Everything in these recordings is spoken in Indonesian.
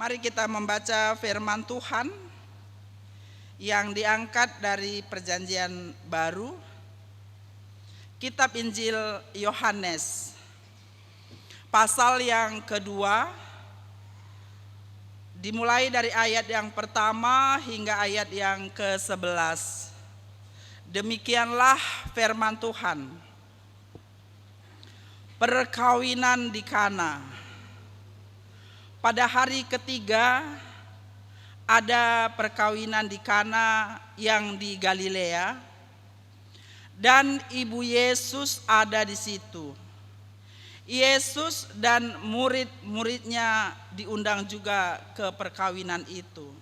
Mari kita membaca firman Tuhan yang diangkat dari Perjanjian Baru, Kitab Injil Yohanes, pasal yang kedua, dimulai dari ayat yang pertama hingga ayat yang ke-11. Demikianlah firman Tuhan. Perkawinan di Kana. Pada hari ketiga ada perkawinan di Kana yang di Galilea, dan ibu Yesus ada di situ. Yesus dan murid-muridnya diundang juga ke perkawinan itu.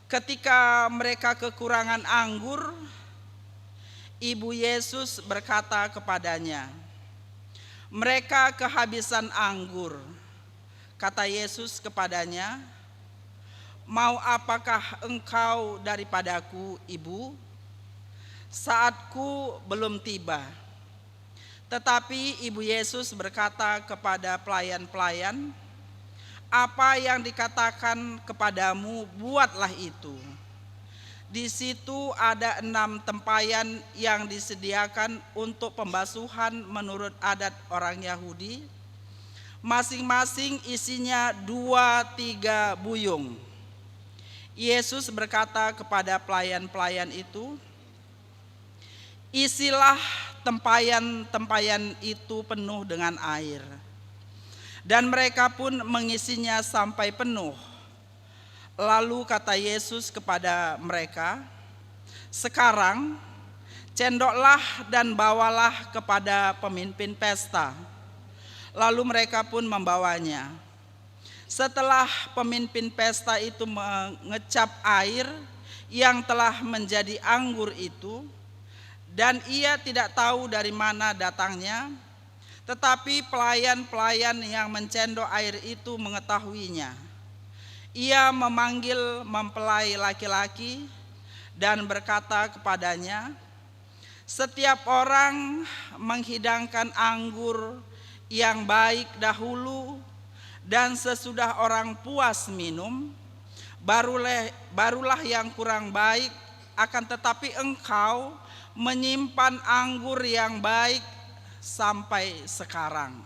Ketika mereka kekurangan anggur, ibu Yesus berkata kepadanya, "Mereka kehabisan anggur." Kata Yesus kepadanya, "Mau apakah engkau daripadaku, ibu? Saatku belum tiba." Tetapi ibu Yesus berkata kepada pelayan-pelayan, "Apa yang dikatakan kepadamu, buatlah itu." Di situ ada 6 tempayan yang disediakan untuk pembasuhan menurut adat orang Yahudi. Masing-masing isinya 2-3 buyung. Yesus berkata kepada pelayan-pelayan itu, "Isilah tempayan-tempayan itu penuh dengan air." Dan mereka pun mengisinya sampai penuh. Lalu kata Yesus kepada mereka, "Sekarang cendoklah dan bawalah kepada pemimpin pesta." Lalu mereka pun membawanya. Setelah pemimpin pesta itu mengecap air yang telah menjadi anggur itu, dan ia tidak tahu dari mana datangnya, tetapi pelayan-pelayan yang mencendok air itu mengetahuinya. Ia memanggil mempelai laki-laki dan berkata kepadanya, "Setiap orang menghidangkan anggur yang baik dahulu, dan sesudah orang puas minum, barulah yang kurang baik. Akan tetapi engkau menyimpan anggur yang baik sampai sekarang."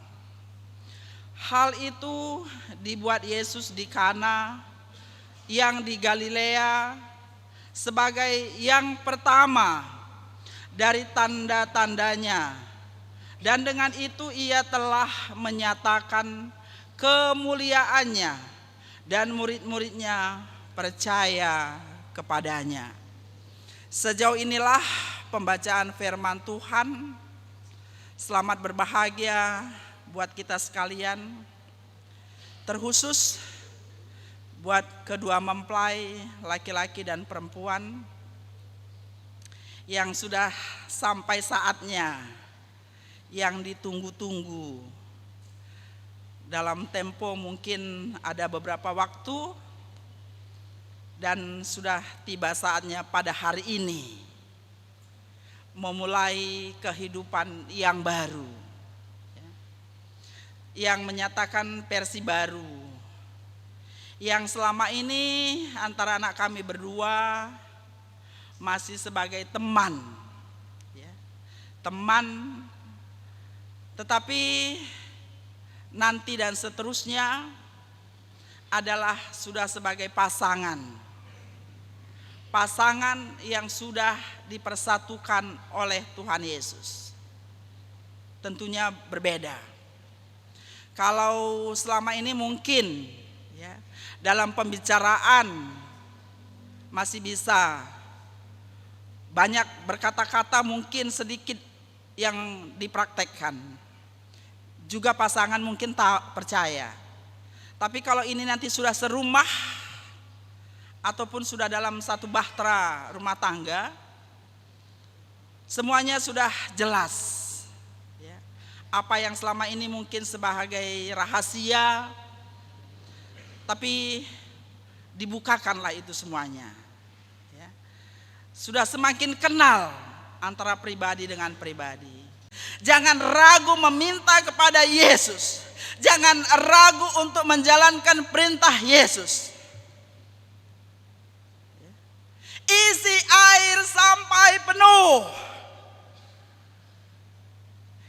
Hal itu dibuat Yesus di Kana yang di Galilea sebagai yang pertama dari tanda-tandanya. Dan dengan itu ia telah menyatakan kemuliaannya, dan murid-muridnya percaya kepadanya. Sejauh inilah pembacaan firman Tuhan. Selamat berbahagia buat kita sekalian, terkhusus buat kedua mempelai laki-laki dan perempuan yang sudah sampai saatnya yang ditunggu-tunggu. Dalam tempo mungkin ada beberapa waktu, dan sudah tiba saatnya pada hari ini memulai kehidupan yang baru, yang menyatakan versi baru, yang selama ini antara anak kami berdua masih sebagai teman, tetapi nanti dan seterusnya adalah sudah sebagai pasangan yang sudah dipersatukan oleh Tuhan Yesus. Tentunya berbeda. Kalau selama ini mungkin dalam pembicaraan masih bisa banyak berkata-kata, mungkin sedikit yang dipraktekkan. Juga pasangan mungkin tak percaya. Tapi kalau ini nanti sudah serumah ataupun sudah dalam satu bahtera rumah tangga, semuanya sudah jelas. Apa yang selama ini mungkin sebagai rahasia, tapi dibukakanlah itu semuanya. Sudah semakin kenal antara pribadi dengan pribadi. Jangan ragu meminta kepada Yesus. Jangan ragu untuk menjalankan perintah Yesus. Isi air sampai penuh.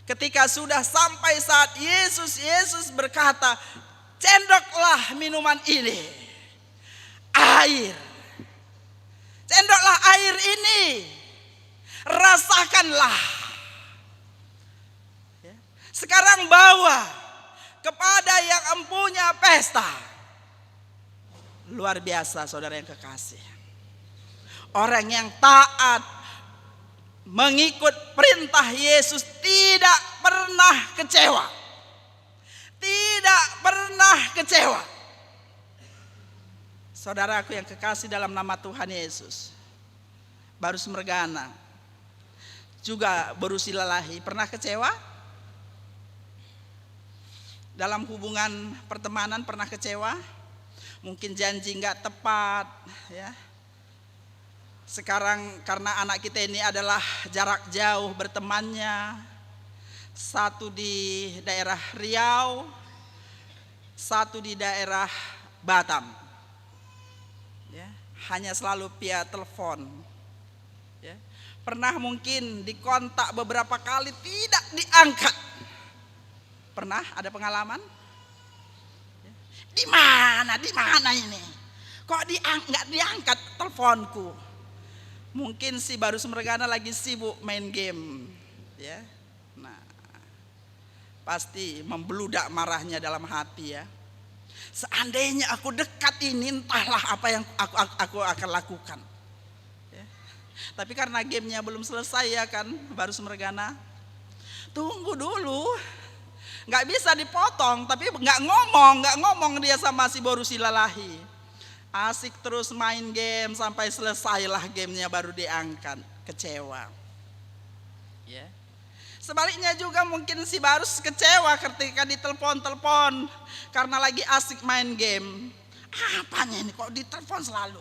Ketika sudah sampai saat Yesus berkata, "Cendoklah minuman ini." Air. Cendoklah air ini. Rasakanlah. Sekarang bawa kepada yang empunya pesta. Luar biasa saudara yang kekasih. Orang yang taat mengikut perintah Yesus tidak pernah kecewa. Tidak pernah kecewa. Saudaraku yang kekasih dalam nama Tuhan Yesus. Baru Mergana juga Borusi Lelahi pernah kecewa? Dalam hubungan pertemanan pernah kecewa? Mungkin janji nggak tepat, ya. Sekarang karena anak kita ini adalah jarak jauh bertemannya, satu di daerah Riau, satu di daerah Batam, ya, hanya selalu via telepon, ya. Pernah mungkin dikontak beberapa kali tidak diangkat. Pernah ada pengalaman? Di mana ini? Kok nggak diangkat teleponku? Mungkin si Baru Mergana lagi sibuk main game, ya. Nah, pasti membludak marahnya dalam hati, ya. Seandainya aku dekat ini, entahlah apa yang aku akan lakukan. Ya. Tapi karena gamenya belum selesai, ya kan, Baru Mergana. Tunggu dulu. Nggak bisa dipotong, tapi nggak ngomong dia sama si Borusi Lelahi. Asik terus main game sampai selesailah gamenya baru diangkat. Kecewa. Ya. Sebaliknya juga mungkin si Barus kecewa ketika ditelepon karena lagi asik main game. Apanya ini kok ditelepon selalu?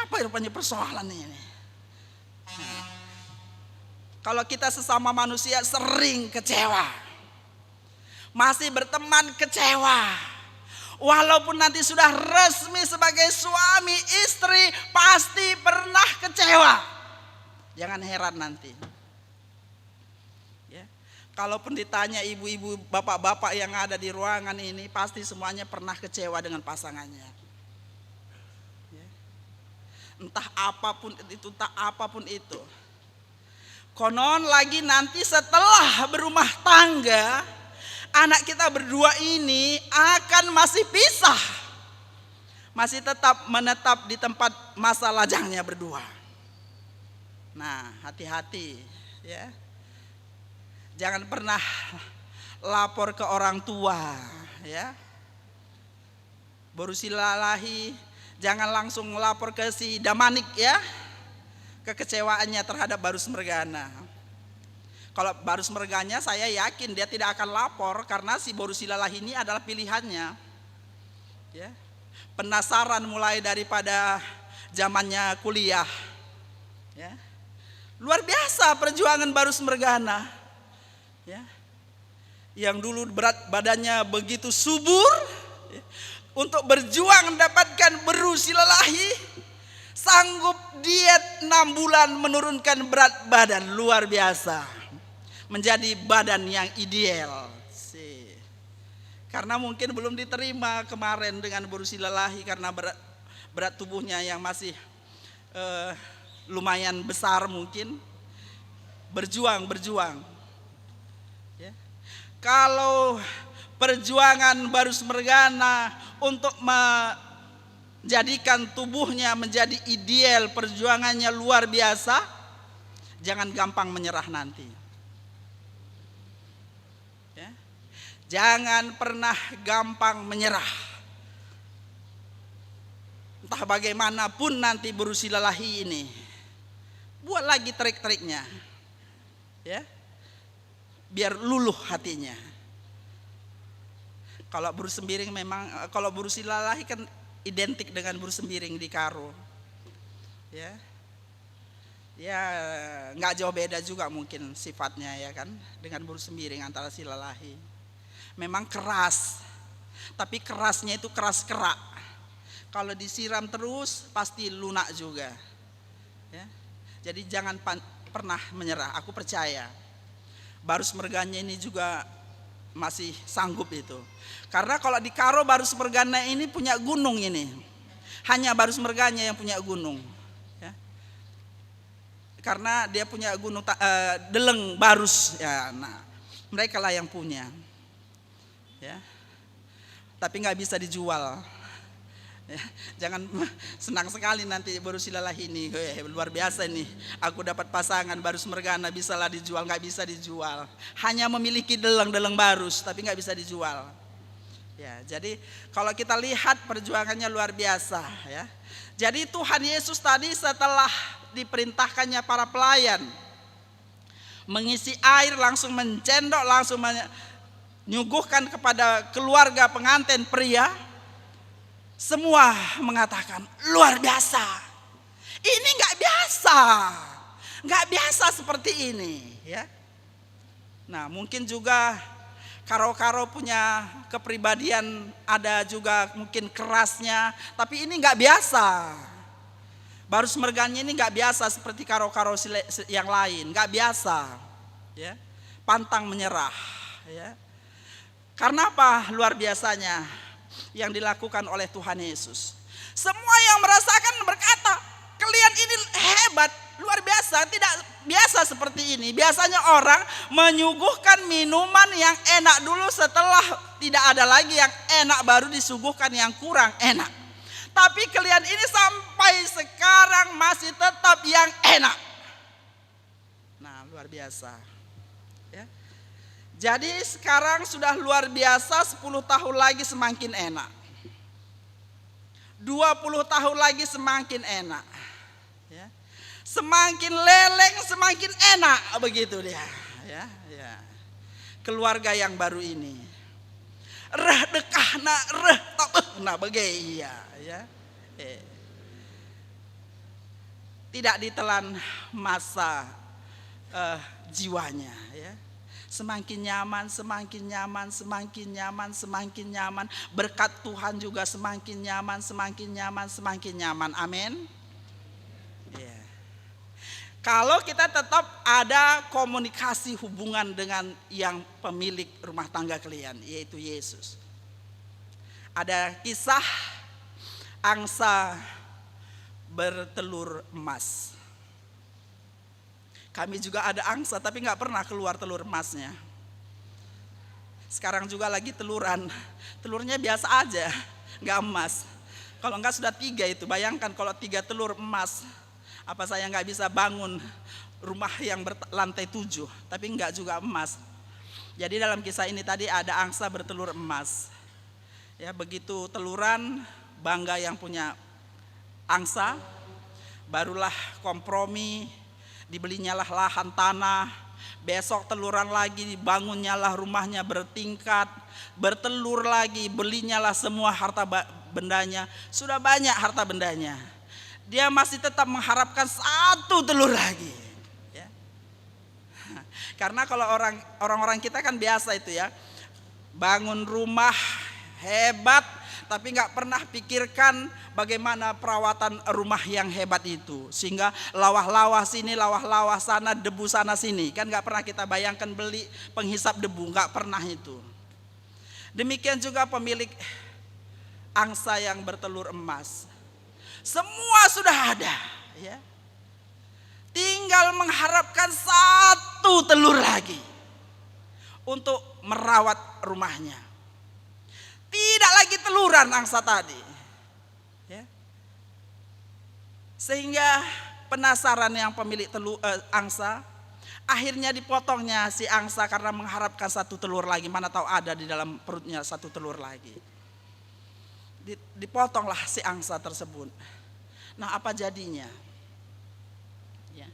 Apa rupanya persoalan ini? Nah, kalau kita sesama manusia sering kecewa. Masih berteman kecewa. Walaupun nanti sudah resmi sebagai suami istri, pasti pernah kecewa. Jangan heran nanti. Ya. Kalaupun ditanya ibu-ibu, bapak-bapak yang ada di ruangan ini, pasti semuanya pernah kecewa dengan pasangannya. Ya. Entah apapun itu. Konon lagi nanti setelah berumah tangga, anak kita berdua ini akan masih pisah. Masih tetap menetap di tempat masa lajangnya berdua. Nah, hati-hati, ya. Jangan pernah lapor ke orang tua, ya. Borusi Lelahi jangan langsung lapor ke si Damanik, ya. Kekecewaannya terhadap Barus Mergana. Kalau Barus Mergana saya yakin dia tidak akan lapor karena si Borusi Lelahi ini adalah pilihannya. Ya. Penasaran mulai daripada zamannya kuliah. Ya. Luar biasa perjuangan Barus Mergana. Ya. Yang dulu berat badannya begitu subur, ya. Untuk berjuang mendapatkan Borusi Lelahi, sanggup diet 6 bulan menurunkan berat badan, luar biasa. Menjadi badan yang ideal. Karena mungkin belum diterima kemarin dengan Borusi Lelahi karena berat tubuhnya yang masih lumayan besar mungkin. Berjuang. Ya. Kalau perjuangan Barus Mergana untuk menjadikan tubuhnya menjadi ideal, perjuangannya luar biasa, jangan gampang menyerah nanti. Jangan pernah gampang menyerah. Entah bagaimanapun nanti Borusi Lelahi ini, buat lagi trik-triknya, ya, biar luluh hatinya. Kalau Boru Sembiring memang, kalau Borusi Lelahi kan identik dengan Boru Sembiring di Karo, ya, nggak jauh beda juga mungkin sifatnya, ya kan, dengan Boru Sembiring antara si Lelahi. memang keras, tapi kerasnya itu keras kerak. Kalau disiram terus pasti lunak juga. Ya. Jadi jangan pernah menyerah. Aku percaya Barus Mergana ini juga masih sanggup itu. Karena kalau di Karo Barus Mergana ini punya gunung ini. Hanya Barus Mergana yang punya gunung. Ya. Karena dia punya gunung Deleng Barus. Ya, nah, mereka lah yang punya. Ya. Tapi nggak bisa dijual. Ya, jangan senang sekali nanti baru silalah ini, luar biasa ini. Aku dapat pasangan Barus Mergana, bisalah dijual, nggak bisa dijual. Hanya memiliki deleng Barus, tapi nggak bisa dijual. Ya, jadi kalau kita lihat perjuangannya luar biasa. Ya, jadi Tuhan Yesus tadi setelah diperintahkannya para pelayan mengisi air, langsung mencendok, langsung menyuguhkan kepada keluarga pengantin pria. Semua mengatakan luar biasa. Ini nggak biasa seperti ini. Ya. Nah, mungkin juga Karo-Karo punya kepribadian, ada juga mungkin kerasnya, tapi ini nggak biasa. Barus Mergana ini nggak biasa seperti Karo-Karo yang lain, nggak biasa. Ya. Pantang menyerah. Ya. Karena apa luar biasanya yang dilakukan oleh Tuhan Yesus? Semua yang merasakan berkata, kalian ini hebat, luar biasa, tidak biasa seperti ini. Biasanya orang menyuguhkan minuman yang enak dulu, setelah tidak ada lagi yang enak baru disuguhkan yang kurang enak. Tapi kalian ini sampai sekarang masih tetap yang enak. Nah, luar biasa. Ya. Jadi sekarang sudah luar biasa, 10 tahun lagi semakin enak. 20 tahun lagi semakin enak. Ya. Semakin leleng semakin enak, begitu dia. Ya, ya. Keluarga yang baru ini. Reh dekahna, reh tabehna bagai iya, ya. Tidak ditelan masa jiwanya, ya. Semakin nyaman, semakin nyaman, semakin nyaman, semakin nyaman. Berkat Tuhan juga semakin nyaman, semakin nyaman, semakin nyaman. Amin. Ya. Kalau kita tetap ada komunikasi hubungan dengan yang pemilik rumah tangga kalian, yaitu Yesus. Ada kisah angsa bertelur emas. Kami juga ada angsa tapi nggak pernah keluar telur emasnya. Sekarang juga lagi teluran, telurnya biasa aja, nggak emas. Kalau nggak sudah 3 itu, bayangkan kalau 3 telur emas, apa saya nggak bisa bangun rumah yang berlantai 7, tapi nggak juga emas. Jadi dalam kisah ini tadi ada angsa bertelur emas. Ya, begitu teluran, bangga yang punya angsa, barulah kompromi. Dibelinya lahan tanah, besok teluran lagi, dibangunnyalah rumahnya bertingkat, bertelur lagi, belinyalah semua harta bendanya, sudah banyak harta bendanya. Dia masih tetap mengharapkan 1 telur lagi. Ya. Karena kalau orang-orang kita kan biasa itu ya, bangun rumah hebat, tapi nggak pernah pikirkan bagaimana perawatan rumah yang hebat itu. Sehingga lawah-lawah sini, lawah-lawah sana, debu sana sini. Kan nggak pernah kita bayangkan beli penghisap debu, nggak pernah itu. Demikian juga pemilik angsa yang bertelur emas. Semua sudah ada. Ya. Tinggal mengharapkan 1 telur lagi untuk merawat rumahnya. Tidak lagi teluran angsa tadi. Ya. Sehingga penasaran yang pemilik angsa, akhirnya dipotongnya si angsa karena mengharapkan 1 telur lagi. Mana tahu ada di dalam perutnya 1 telur lagi. Dipotonglah si angsa tersebut. Nah, apa jadinya? Ya.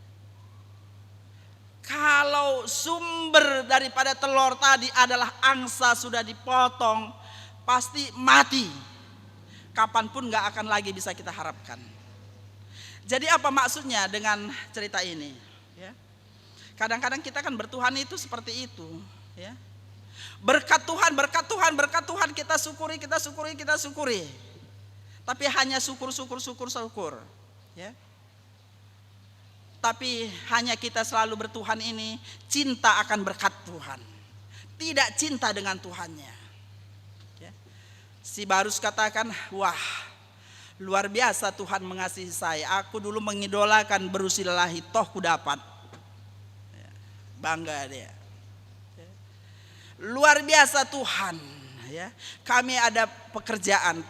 Kalau sumber daripada telur tadi adalah angsa sudah dipotong, pasti mati. Kapanpun gak akan lagi bisa kita harapkan. Jadi apa maksudnya dengan cerita ini? Ya. Kadang-kadang kita kan bertuhan itu seperti itu. Ya. Berkat Tuhan, berkat Tuhan, berkat Tuhan, kita syukuri, kita syukuri, kita syukuri. Tapi hanya syukur, syukur, syukur, syukur. Ya. Tapi hanya kita selalu bertuhan ini cinta akan berkat Tuhan, tidak cinta dengan Tuhannya. Ya. Si Barus katakan, wah luar biasa Tuhan mengasihi saya. Aku dulu mengidolakan berusilahi, toh ku dapat. Ya. Bangga dia. Ya. Luar biasa Tuhan. Ya. Kami ada pekerjaan,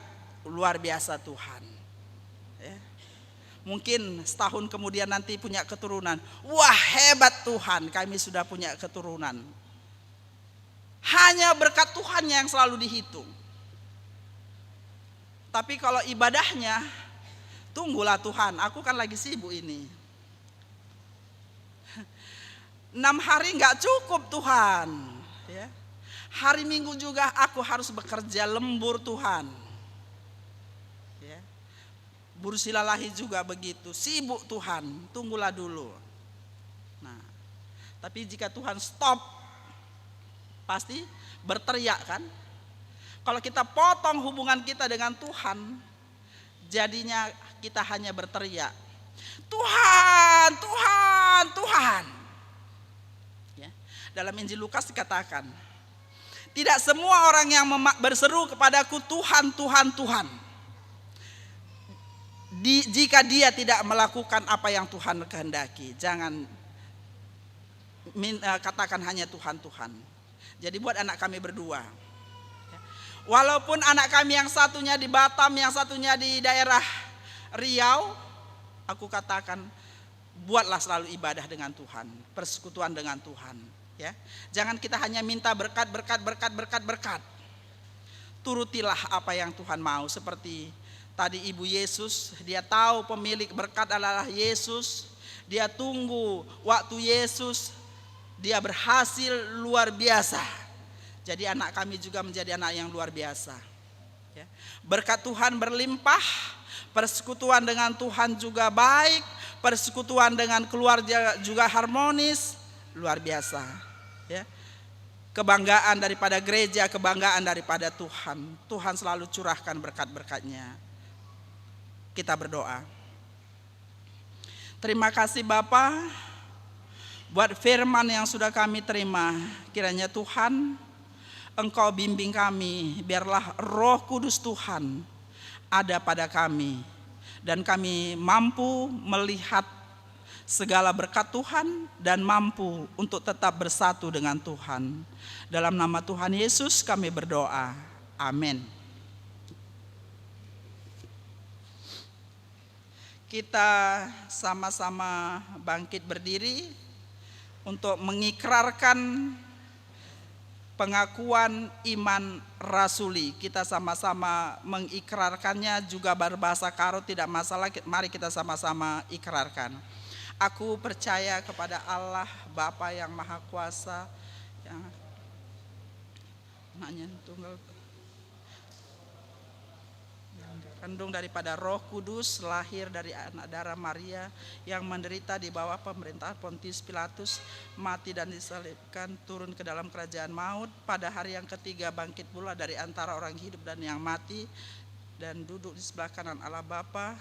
luar biasa Tuhan. Ya. Mungkin setahun kemudian nanti punya keturunan. Wah hebat Tuhan, kami sudah punya keturunan. Hanya berkat Tuhan yang selalu dihitung. Tapi kalau ibadahnya, tunggulah Tuhan, aku kan lagi sibuk ini. 6 hari gak cukup Tuhan. Ya. Hari Minggu juga aku harus bekerja lembur Tuhan. Ya. Bursilalahi juga begitu, sibuk Tuhan, tunggulah dulu. Nah, tapi jika Tuhan stop, pasti berteriak kan? Kalau kita potong hubungan kita dengan Tuhan, jadinya kita hanya berteriak, Tuhan, Tuhan, Tuhan. Ya. Dalam Injil Lukas dikatakan, tidak semua orang yang berseru kepadaku Tuhan, Tuhan, Tuhan, jika dia tidak melakukan apa yang Tuhan kehendaki. Jangan katakan hanya Tuhan, Tuhan. Jadi buat anak kami berdua, walaupun anak kami yang satunya di Batam, yang satunya di daerah Riau, aku katakan buatlah selalu ibadah dengan Tuhan, persekutuan dengan Tuhan. Ya, jangan kita hanya minta berkat, berkat, berkat, berkat, berkat. Turutilah apa yang Tuhan mau. Seperti tadi Ibu Yesus, dia tahu pemilik berkat adalah Yesus. Dia tunggu waktu Yesus, dia berhasil luar biasa. Jadi anak kami juga menjadi anak yang luar biasa. Ya. Berkat Tuhan berlimpah, persekutuan dengan Tuhan juga baik, persekutuan dengan keluarga juga harmonis, luar biasa. Ya. Kebanggaan daripada gereja, kebanggaan daripada Tuhan. Tuhan selalu curahkan berkat-berkatnya. Kita berdoa. Terima kasih Bapa buat firman yang sudah kami terima. Kiranya Tuhan, Engkau bimbing kami, biarlah Roh Kudus Tuhan ada pada kami, dan kami mampu melihat segala berkat Tuhan dan mampu untuk tetap bersatu dengan Tuhan. Dalam nama Tuhan Yesus kami berdoa. Amin. Kita sama-sama bangkit berdiri untuk mengikrarkan pengakuan iman rasuli. Kita sama-sama mengikrarkannya, juga berbahasa karo tidak masalah. Mari kita sama-sama ikrarkan. Aku percaya kepada Allah Bapa yang Maha Kuasa, yang anaknya tunggal, yang dikandung daripada Roh Kudus, lahir dari anak darah Maria, yang menderita di bawah pemerintahan Pontius Pilatus, mati dan disalibkan, turun ke dalam kerajaan maut, pada hari yang ketiga bangkit pula dari antara orang hidup dan yang mati, dan duduk di sebelah kanan Allah Bapa.